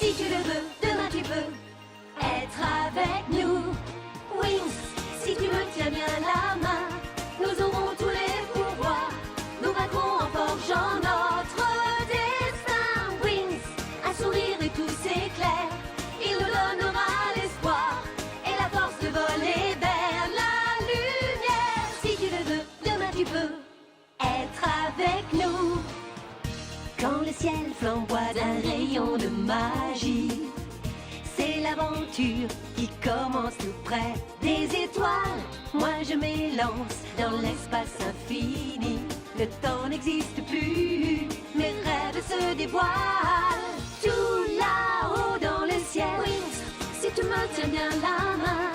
Si tu le veux, demain tu peux être avec nous. Wings, si tu me tiens bien la main, nous aurons tous les pouvoirs. Nous vaincrons en forgeant notre destin. Wings, un sourire et tout s'éclaire. Il nous donnera l'espoir et la force de voler vers la lumière. Si tu le veux, demain tu peux être avec nous. Quand le ciel flamboie d'un rayon de magie, c'est l'aventure qui commence tout près des étoiles. Moi je m'élance dans l'espace infini. Le temps n'existe plus, mes rêves se dévoilent. Tout là-haut dans le ciel. Wings, si tu me tiens bien la main,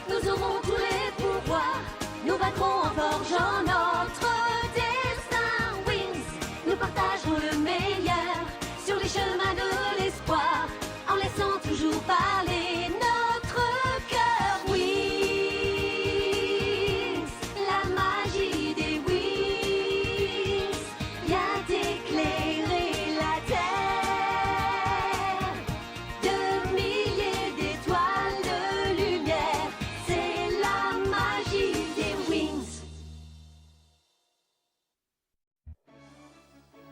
nous aurons tous les pouvoirs. Nous vaincrons en forgeant notre destin. Wings, nous partagerons le meilleur sur les chemins de l'espoir, en laissant toujours parler notre cœur. Wings, la magie des wings vient éclairer la terre. De milliers d'étoiles de lumière, c'est la magie des wings.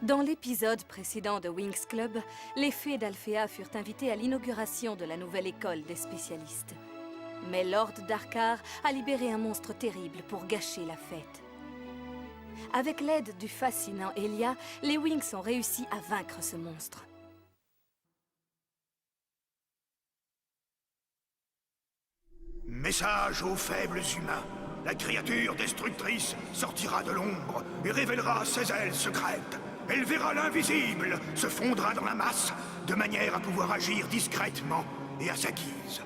Dans l'épisode précédent de Wings Club, les fées d'Alphéa furent invitées à l'inauguration de la nouvelle école des spécialistes. Mais Lord Darkar a libéré un monstre terrible pour gâcher la fête. Avec l'aide du fascinant Elia, les Wings ont réussi à vaincre ce monstre. Message aux faibles humains. La créature destructrice sortira de l'ombre et révélera ses ailes secrètes. Elle verra l'invisible, se fondra dans la masse, de manière à pouvoir agir discrètement et à sa guise.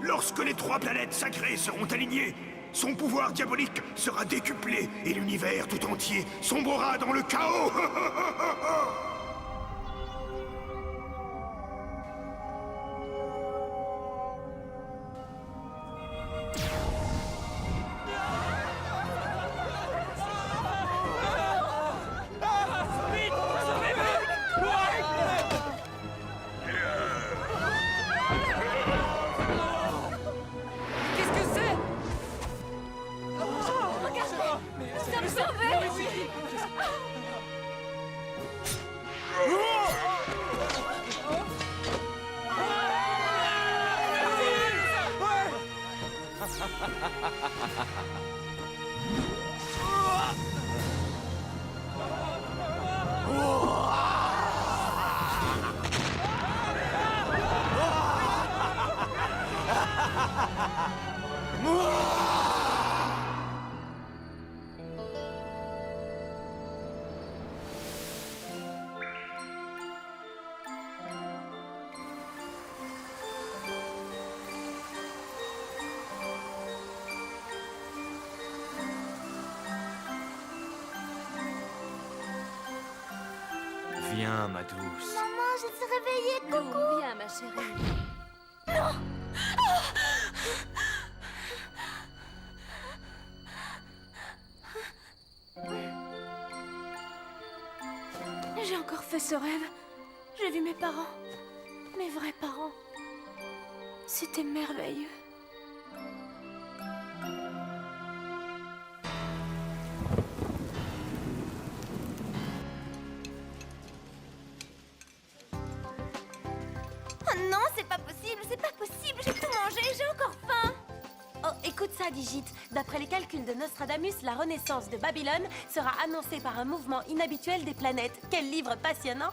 Lorsque les 3 planètes sacrées seront alignées, son pouvoir diabolique sera décuplé et l'univers tout entier sombrera dans le chaos. Qu'est-ce que c'est? Ça me sauvait! Viens, ma douce. Maman, je suis réveillée, coucou. Non, viens, ma chérie. J'ai encore fait ce rêve. J'ai vu mes parents. Mes vrais parents. C'était merveilleux. Oh non, c'est pas possible, j'ai tout mangé, j'ai encore faim. Oh, écoute ça, Digit. D'après les calculs de Nostradamus, la renaissance de Babylone sera annoncée par un mouvement inhabituel des planètes. Quel livre passionnant!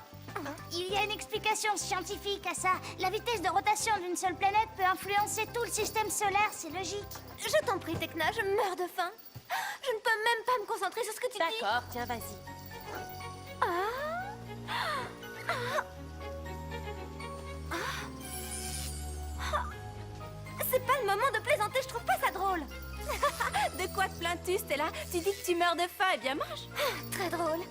Il y a une explication scientifique à ça. La vitesse de rotation d'une seule planète peut influencer tout le système solaire, c'est logique. Je t'en prie, Tekna, je meurs de faim. Je ne peux même pas me concentrer sur ce que tu dis. D'accord, tiens, vas-y. C'est pas le moment de plaisanter, je trouve pas ça drôle. De quoi te plains-tu, Stella? Tu dis que tu meurs de faim, eh bien mange. Très drôle.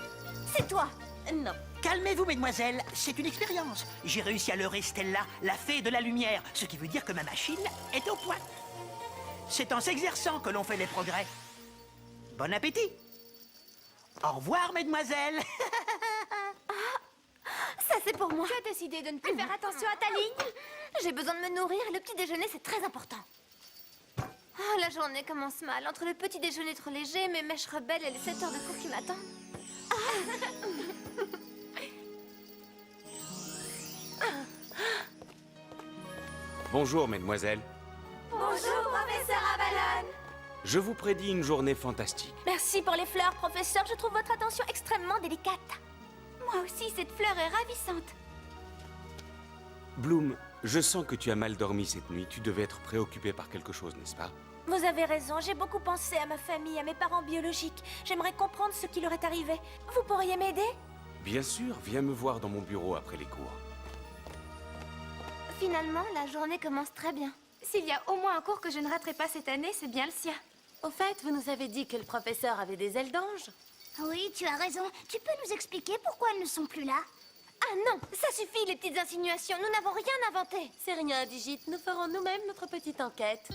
C'est toi. Non. Calmez-vous, mesdemoiselles, c'est une expérience. J'ai réussi à leurrer Stella, la fée de la lumière, ce qui veut dire que ma machine est au point. C'est en s'exerçant que l'on fait des progrès. Bon appétit. Au revoir, mesdemoiselles. Ça c'est pour moi. Tu as décidé de ne plus faire attention à ta ligne? J'ai besoin de me nourrir et le petit déjeuner, c'est très important. Oh, la journée commence mal. Entre le petit déjeuner trop léger, mes mèches rebelles et les 7 heures de cours qui m'attendent. Bonjour, mesdemoiselles. Bonjour, professeur Avalon. Je vous prédis une journée fantastique. Merci pour les fleurs, professeur. Je trouve votre attention extrêmement délicate. Moi aussi, cette fleur est ravissante. Bloom, je sens que tu as mal dormi cette nuit. Tu devais être préoccupée par quelque chose, n'est-ce pas? Vous avez raison, j'ai beaucoup pensé à ma famille, à mes parents biologiques. J'aimerais comprendre ce qui leur est arrivé. Vous pourriez m'aider? Bien sûr, viens me voir dans mon bureau après les cours. Finalement, la journée commence très bien. S'il y a au moins un cours que je ne raterai pas cette année, c'est bien le sien. Au fait, vous nous avez dit que le professeur avait des ailes d'ange. Oui, tu as raison. Tu peux nous expliquer pourquoi elles ne sont plus là? Ah non, ça suffit les petites insinuations. Nous n'avons rien inventé. C'est rien, Digit. Nous ferons nous-mêmes notre petite enquête.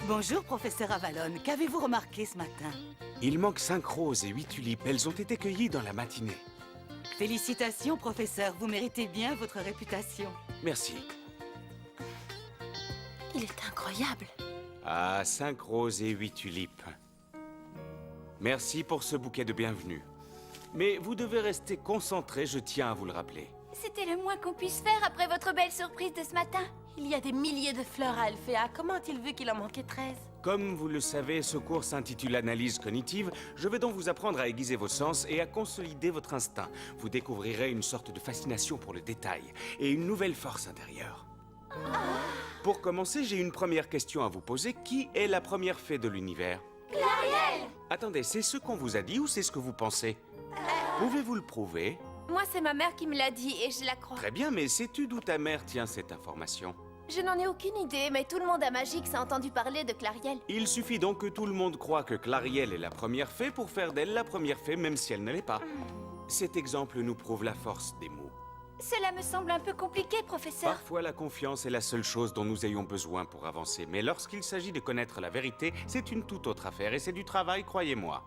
Bonjour, professeur Avalon. Qu'avez-vous remarqué ce matin? Il manque 5 roses et 8 tulipes. Elles ont été cueillies dans la matinée. Félicitations, professeur. Vous méritez bien votre réputation. Merci. Il est incroyable. Ah, 5 roses et 8 tulipes. Merci pour ce bouquet de bienvenue. Mais vous devez rester concentré, je tiens à vous le rappeler. C'était le moins qu'on puisse faire après votre belle surprise de ce matin. Il y a des milliers de fleurs à Alphéa. Comment a-t-il vu qu'il en manquait 13? Comme vous le savez, ce cours s'intitule Analyse cognitive. Je vais donc vous apprendre à aiguiser vos sens et à consolider votre instinct. Vous découvrirez une sorte de fascination pour le détail et une nouvelle force intérieure. Pour commencer, j'ai une première question à vous poser. Qui est la première fée de l'univers? Clariel! Attendez, c'est ce qu'on vous a dit ou c'est ce que vous pensez? Pouvez-vous le prouver? Moi, c'est ma mère qui me l'a dit et je la crois. Très bien, mais sais-tu d'où ta mère tient cette information? Je n'en ai aucune idée, mais tout le monde à Magix a entendu parler de Clariel. Il suffit donc que tout le monde croit que Clariel est la première fée pour faire d'elle la première fée, même si elle ne l'est pas. Cet exemple nous prouve la force des mots. Cela me semble un peu compliqué, professeur. Parfois, la confiance est la seule chose dont nous ayons besoin pour avancer. Mais lorsqu'il s'agit de connaître la vérité, c'est une toute autre affaire et c'est du travail, croyez-moi.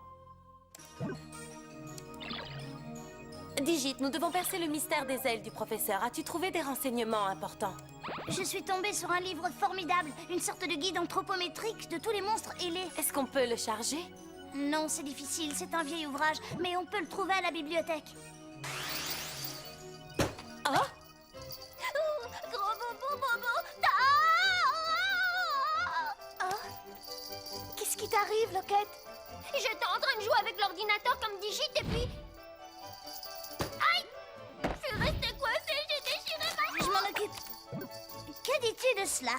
Digit, nous devons percer le mystère des ailes du professeur. As-tu trouvé des renseignements importants? Je suis tombée sur un livre formidable, une sorte de guide anthropométrique de tous les monstres ailés. Est-ce qu'on peut le charger? Non, c'est difficile, c'est un vieil ouvrage, mais on peut le trouver à la bibliothèque. Oh! Gros bobo bobo! Qu'est-ce qui t'arrive, Loquette? J'étais en train de jouer avec l'ordinateur comme Digit et puis... Aïe! Je suis restée coincée, j'ai déchiré ma... Je m'en occupe. Que dis-tu de cela?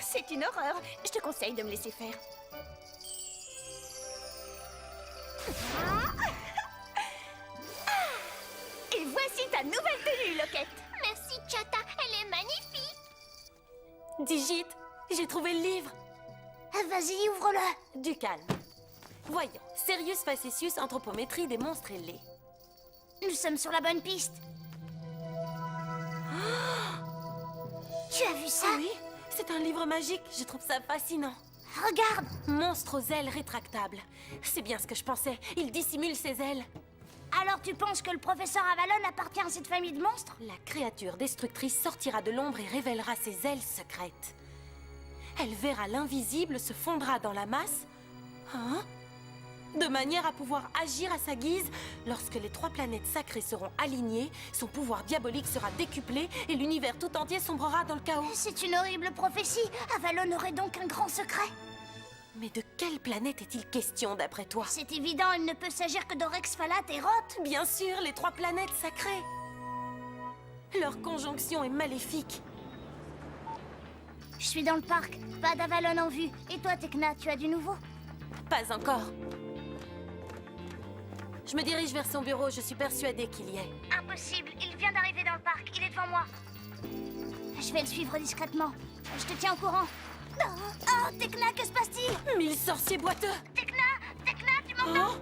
C'est une horreur. Je te conseille de me laisser faire. Et voici ta nouvelle tenue, Loquette. Merci, Chata. Elle est magnifique. Digit, j'ai trouvé le livre. Vas-y, ouvre-le. Du calme. Voyons. Sirius Facetius, anthropométrie des monstres ailés. Nous sommes sur la bonne piste. Tu as vu ça? Oui, c'est un livre magique. Je trouve ça fascinant. Regarde. Monstre aux ailes rétractables. C'est bien ce que je pensais. Il dissimule ses ailes. Alors tu penses que le professeur Avalon appartient à cette famille de monstres? La créature destructrice sortira de l'ombre et révélera ses ailes secrètes. Elle verra l'invisible se fondra dans la masse. Hein? De manière à pouvoir agir à sa guise. Lorsque les 3 planètes sacrées seront alignées, son pouvoir diabolique sera décuplé et l'univers tout entier sombrera dans le chaos. C'est une horrible prophétie. Avalon aurait donc un grand secret. Mais de quelle planète est-il question d'après toi? C'est évident, il ne peut s'agir que d'Orex, Phalate et Roth. Bien sûr, les 3 planètes sacrées. Leur conjonction est maléfique. Je suis dans le parc, pas d'Avalon en vue. Et toi, Tekna, tu as du nouveau? Pas encore. Je me dirige vers son bureau, je suis persuadée qu'il y est. Impossible, il vient d'arriver dans le parc, il est devant moi. Je vais le suivre discrètement. Je te tiens au courant. Oh, Tekna, que se passe-t-il? 1000 sorciers boiteux. Tekna, tu m'entends?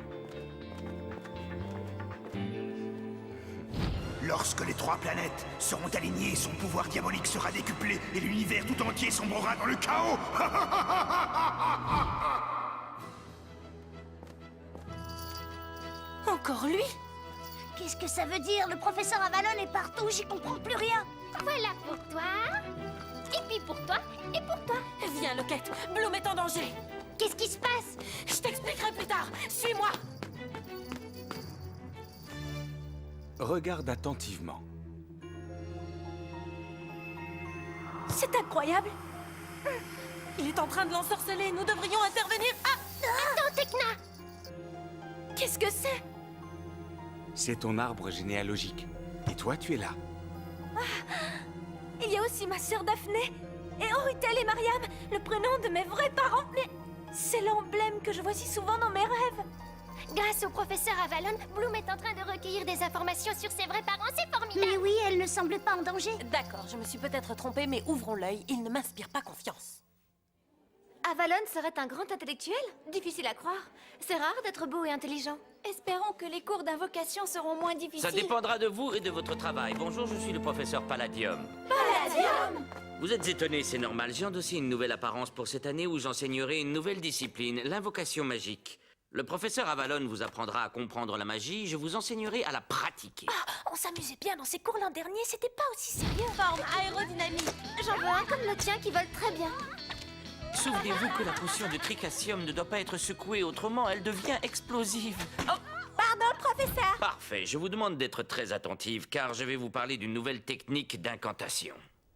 Lorsque les 3 planètes seront alignées, son pouvoir diabolique sera décuplé et l'univers tout entier sombrera dans le chaos. Encore lui? Qu'est-ce que ça veut dire? Le professeur Avalon est partout, j'y comprends plus rien. Voilà pour toi, et puis pour toi, et pour toi. Viens, Loquette, Bloom est en danger. Qu'est-ce qui se passe? Je t'expliquerai plus tard. Suis-moi. Regarde attentivement. C'est incroyable. Il est en train de l'ensorceler. Nous devrions intervenir. Ah! Attends, Tekna! Qu'est-ce que c'est? C'est ton arbre généalogique. Et toi, tu es là. Il y a aussi ma sœur Daphné, et Oritel et Mariam, le prénom de mes vrais parents. Mais c'est l'emblème que je vois si souvent dans mes rêves. Grâce au professeur Avalon, Bloom est en train de recueillir des informations sur ses vrais parents, c'est formidable. Mais oui, elle ne semble pas en danger. D'accord, je me suis peut-être trompée, mais ouvrons l'œil, il ne m'inspire pas confiance. Avalon serait un grand intellectuel? Difficile à croire. C'est rare d'être beau et intelligent. Espérons que les cours d'invocation seront moins difficiles. Ça dépendra de vous et de votre travail. Bonjour, je suis le professeur Palladium. Palladium! Vous êtes étonné, c'est normal. J'ai endossé une nouvelle apparence pour cette année où j'enseignerai une nouvelle discipline, l'invocation magique. Le professeur Avalon vous apprendra à comprendre la magie, je vous enseignerai à la pratiquer. On s'amusait bien dans ces cours l'an dernier, c'était pas aussi sérieux. Forme aérodynamique. J'en veux un comme le tien qui vole très bien. Souvenez-vous que la potion de tricassium ne doit pas être secouée, autrement elle devient explosive. Oh, Pardon, professeur. parfait, je vous demande d'être très attentive car je vais vous parler d'une nouvelle technique d'incantation.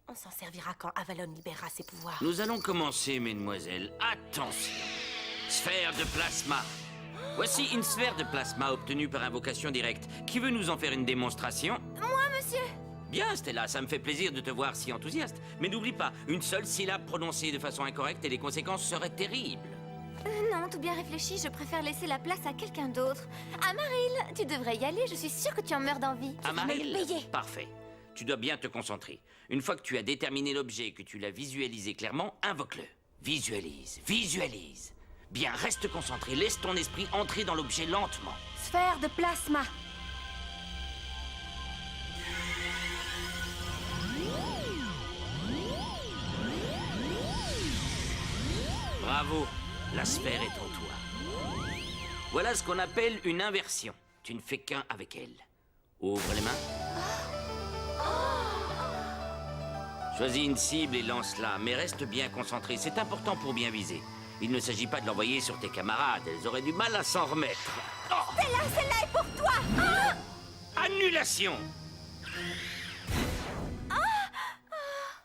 On s'en servira quand Avalon libérera ses pouvoirs. Nous allons commencer, mesdemoiselles. Attention. Sphère de plasma. Voici une sphère de plasma obtenue par invocation directe. Qui veut nous en faire une démonstration? Moi, monsieur! Bien, Stella, ça me fait plaisir de te voir si enthousiaste. Mais n'oublie pas, une seule syllabe prononcée de façon incorrecte et les conséquences seraient terribles. Non, tout bien réfléchi, je préfère laisser la place à quelqu'un d'autre. Amaril, tu devrais y aller, je suis sûre que tu en meurs d'envie. Amaril? Parfait. Tu dois bien te concentrer. Une fois que tu as déterminé l'objet et que tu l'as visualisé clairement, invoque-le. Visualise, visualise. Bien, reste concentré, laisse ton esprit entrer dans l'objet lentement. Sphère de plasma. Bravo, la sphère est en toi. Voilà ce qu'on appelle une inversion. Tu ne fais qu'un avec elle. Ouvre les mains. Choisis une cible et lance-la, mais reste bien concentré. C'est important pour bien viser. Il ne s'agit pas de l'envoyer sur tes camarades. Elles auraient du mal à s'en remettre. Oh, Celle-là est pour toi. annulation!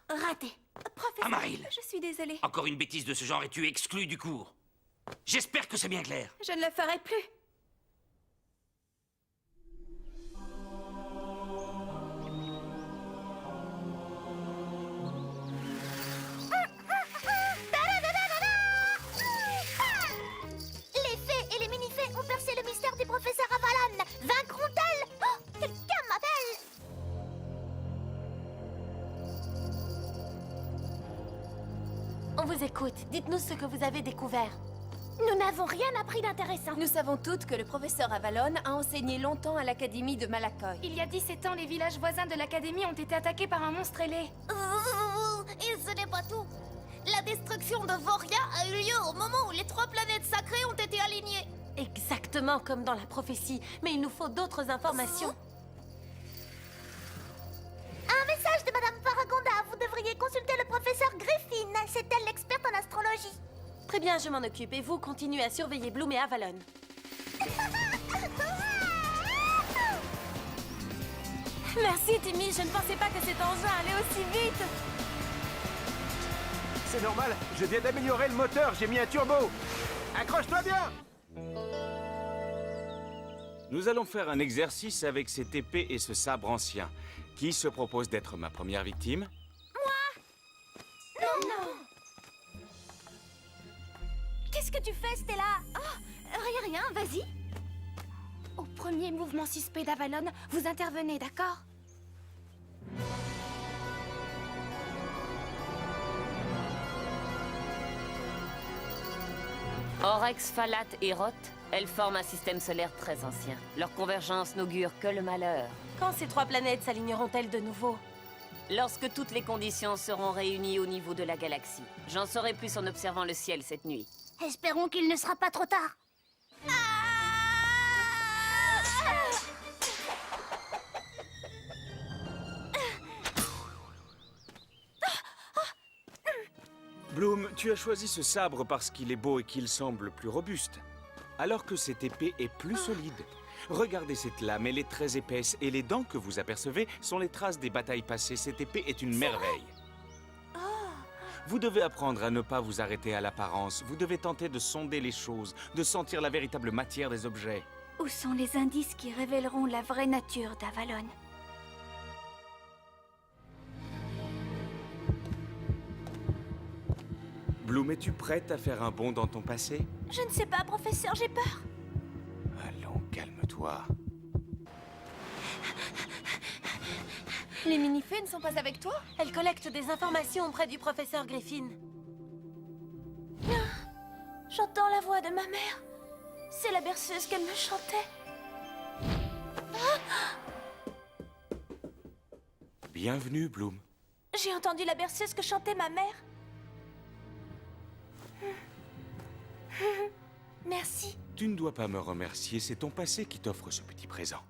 Raté. Professeur, Amaril. je suis désolée. Encore une bêtise de ce genre et tu es exclu du cours. J'espère que c'est bien clair. Je ne le ferai plus. Les fées et les mini-fées ont percé le mystère du professeur Avalon. Vaincront-elles? Oh, quelqu'un m'appelle. On vous écoute. Dites-nous ce que vous avez découvert. Nous n'avons rien appris d'intéressant. Nous savons toutes que le professeur Avalon a enseigné longtemps à l'académie de Malakoy. Il y a 17 ans, les villages voisins de l'académie ont été attaqués par un monstre ailé. Et ce n'est pas tout. La destruction de Voria a eu lieu au moment où les 3 planètes sacrées ont été alignées. Exactement comme dans la prophétie, mais il nous faut d'autres informations. Un message de Madame Faragonda. Vous devriez consulter le professeur Griffin. C'est elle l'experte en astrologie. Très bien, je m'en occupe. Et vous, continuez à surveiller Bloom et Avalon. Merci, Timmy. Je ne pensais pas que cet engin allait aussi vite. C'est normal, je viens d'améliorer le moteur, j'ai mis un turbo. Accroche-toi bien! Nous allons faire un exercice avec cette épée et ce sabre ancien. Qui se propose d'être ma première victime? Qu'est-ce que tu fais, Stella? Oh, rien, vas-y. Au premier mouvement suspect d'Avalon, vous intervenez, d'accord? Orex, Phalat et Roth, elles forment un système solaire très ancien. Leur convergence n'augure que le malheur. Quand ces 3 planètes s'aligneront-elles de nouveau? Lorsque toutes les conditions seront réunies au niveau de la galaxie. J'en saurai plus en observant le ciel cette nuit. Espérons qu'il ne sera pas trop tard. Bloom, tu as choisi ce sabre parce qu'il est beau et qu'il semble plus robuste, alors que cette épée est plus solide. Regardez cette lame, elle est très épaisse, et les dents que vous apercevez sont les traces des batailles passées. Cette épée est une merveille. Vous devez apprendre à ne pas vous arrêter à l'apparence. Vous devez tenter de sonder les choses, de sentir la véritable matière des objets. Où sont les indices qui révéleront la vraie nature d'Avalon? Bloom, es-tu prête à faire un bond dans ton passé? Je ne sais pas, professeur, j'ai peur. Allons, calme-toi. Les mini-fées ne sont pas avec toi? Elle collecte des informations auprès du professeur Griffin. J'entends la voix de ma mère. C'est la berceuse qu'elle me chantait. Bienvenue, Bloom. J'ai entendu la berceuse que chantait ma mère. Merci. Tu ne dois pas me remercier, c'est ton passé qui t'offre ce petit présent.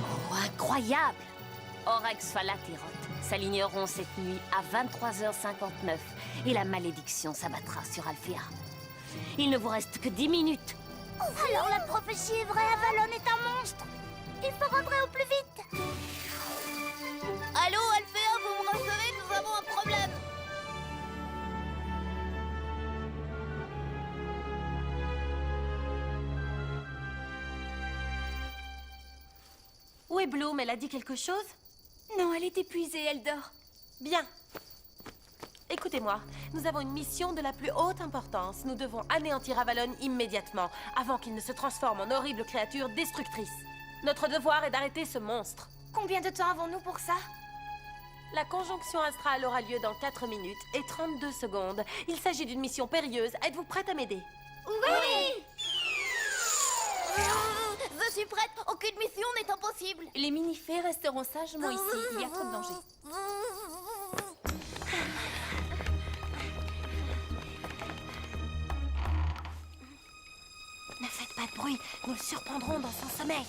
Oh, incroyable! Oryx, Falat et Roth s'aligneront cette nuit à 23h59 et la malédiction s'abattra sur Alfea. Il ne vous reste que 10 minutes. Alors la prophétie est vraie, Avalon est un monstre. Il faut rentrer au plus vite. Allô, Alfea, vous me recevez? Nous avons un problème. Où est Bloom? Elle a dit quelque chose? Non, elle est épuisée, elle dort. Bien. Écoutez-moi, nous avons une mission de la plus haute importance. Nous devons anéantir Avalon immédiatement, avant qu'il ne se transforme en horrible créature destructrice. Notre devoir est d'arrêter ce monstre. Combien de temps avons-nous pour ça? La conjonction astrale aura lieu dans 4 minutes et 32 secondes. Il s'agit d'une mission périlleuse. Êtes-vous prête à m'aider? Oui. Je suis prête. Aucune mission n'est impossible. Les mini-fées resteront sagement ici. Il y a trop de danger. Ne faites pas de bruit. Nous le surprendrons dans son sommeil.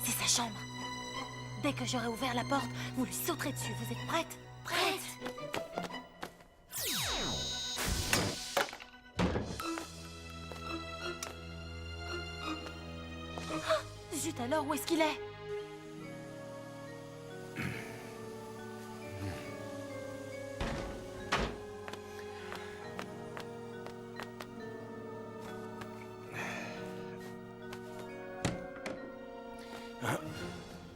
C'est sa chambre. Dès que j'aurai ouvert la porte, vous lui sauterez dessus. Vous êtes prête? Prête! Oh, zut alors, où est-ce qu'il est?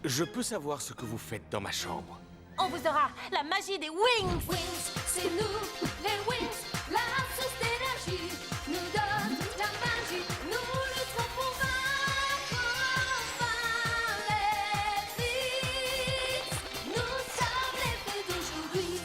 Je peux savoir ce que vous faites dans ma chambre? On vous aura la magie des Wings! Wings, c'est nous, les Wings, la source d'énergie, nous donne la magie, nous lutterons pour vaincre enfin les Wings. Nous sommes les fées d'aujourd'hui.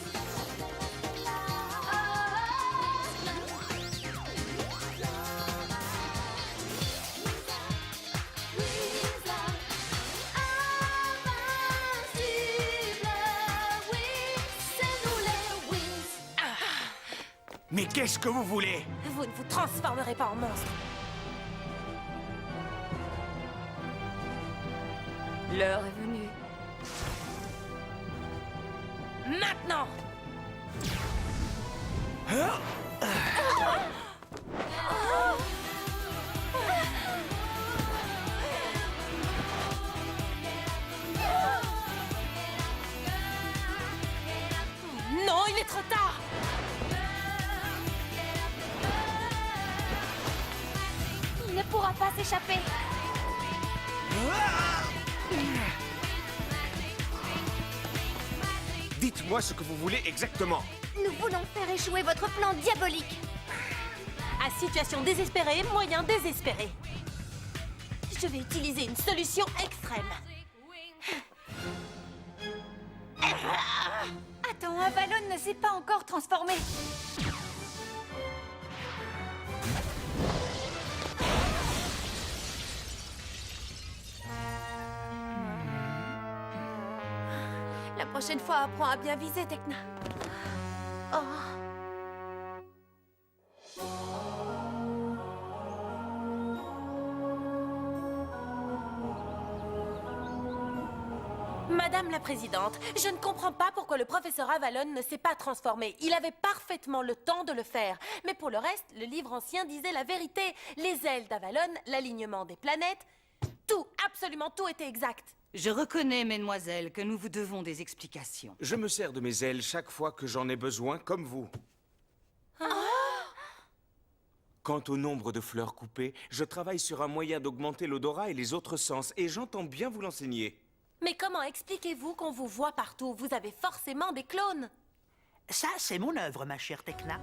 Mais qu'est-ce que vous voulez? Vous ne vous transformerez pas en monstre. L'heure est venue. Maintenant! Non, il est trop tard! Il ne pourra pas s'échapper. Dites-moi ce que vous voulez exactement. Nous voulons faire échouer votre plan diabolique. À situation désespérée, moyen désespéré. Je vais utiliser une solution extrême. Attends, Avalon ne s'est pas encore transformé. prochaine fois, apprends à bien viser, Tekna. Oh. Madame la Présidente, je ne comprends pas pourquoi le professeur Avalon ne s'est pas transformé. Il avait parfaitement le temps de le faire. Mais pour le reste, le livre ancien disait la vérité. Les ailes d'Avalon, l'alignement des planètes, tout, absolument tout était exact. Je reconnais, mesdemoiselles, que nous vous devons des explications. Je me sers de mes ailes chaque fois que j'en ai besoin, comme vous. Quant au nombre de fleurs coupées, je travaille sur un moyen d'augmenter l'odorat et les autres sens, et j'entends bien vous l'enseigner. Mais comment expliquez-vous qu'on vous voit partout? Vous avez forcément des clones. Ça, c'est mon œuvre, ma chère Tekna.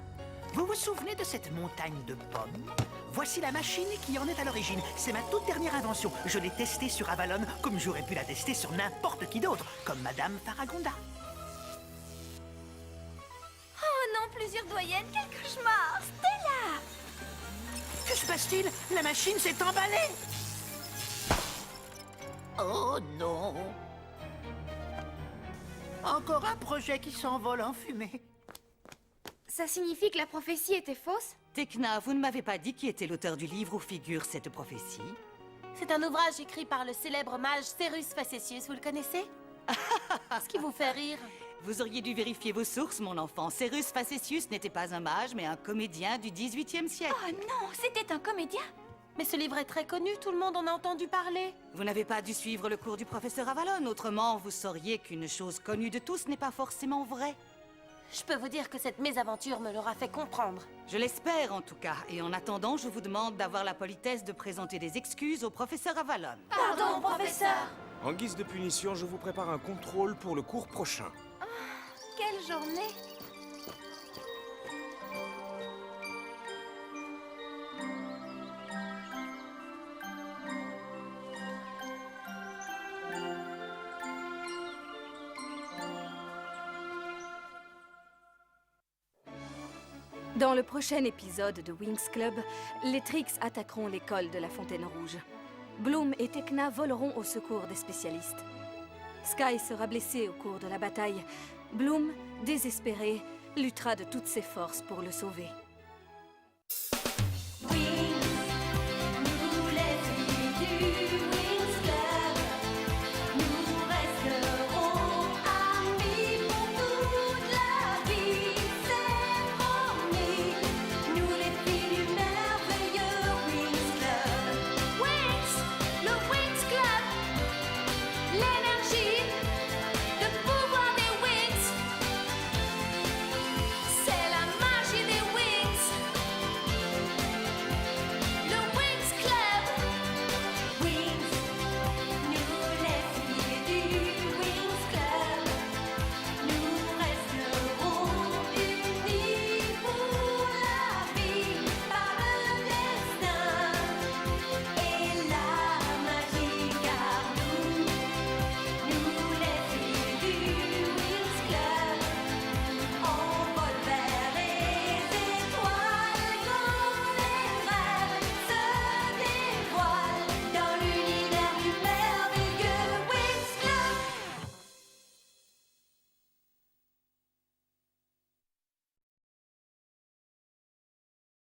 Vous vous souvenez de cette montagne de pommes? Voici la machine qui en est à l'origine. C'est ma toute dernière invention. Je l'ai testée sur Avalon comme j'aurais pu la tester sur n'importe qui d'autre, comme Madame Faragonda. Oh non, plusieurs doyennes, quel cauchemar! Stella! Que se passe-t-il? La machine s'est emballée! Oh non! Encore un projet qui s'envole en fumée. Ça signifie que la prophétie était fausse? Tekna, vous ne m'avez pas dit qui était l'auteur du livre où figure cette prophétie? C'est un ouvrage écrit par le célèbre mage Cérus Facetius, vous le connaissez? Ce qui vous fait rire. Vous auriez dû vérifier vos sources, mon enfant. Cérus Facetius n'était pas un mage, mais un comédien du XVIIIe siècle. Oh non, c'était un comédien? Mais ce livre est très connu, tout le monde en a entendu parler. Vous n'avez pas dû suivre le cours du professeur Avalon, autrement vous sauriez qu'une chose connue de tous n'est pas forcément vraie. Je peux vous dire que cette mésaventure me l'aura fait comprendre. Je l'espère en tout cas, et en attendant, je vous demande d'avoir la politesse de présenter des excuses au professeur Avalon. Pardon, professeur. En guise de punition, je vous prépare un contrôle pour le cours prochain. Quelle journée! Dans le prochain épisode de Winx Club, les Trix attaqueront l'école de la Fontaine Rouge. Bloom et Tekna voleront au secours des spécialistes. Sky sera blessé au cours de la bataille. Bloom, désespéré, luttera de toutes ses forces pour le sauver.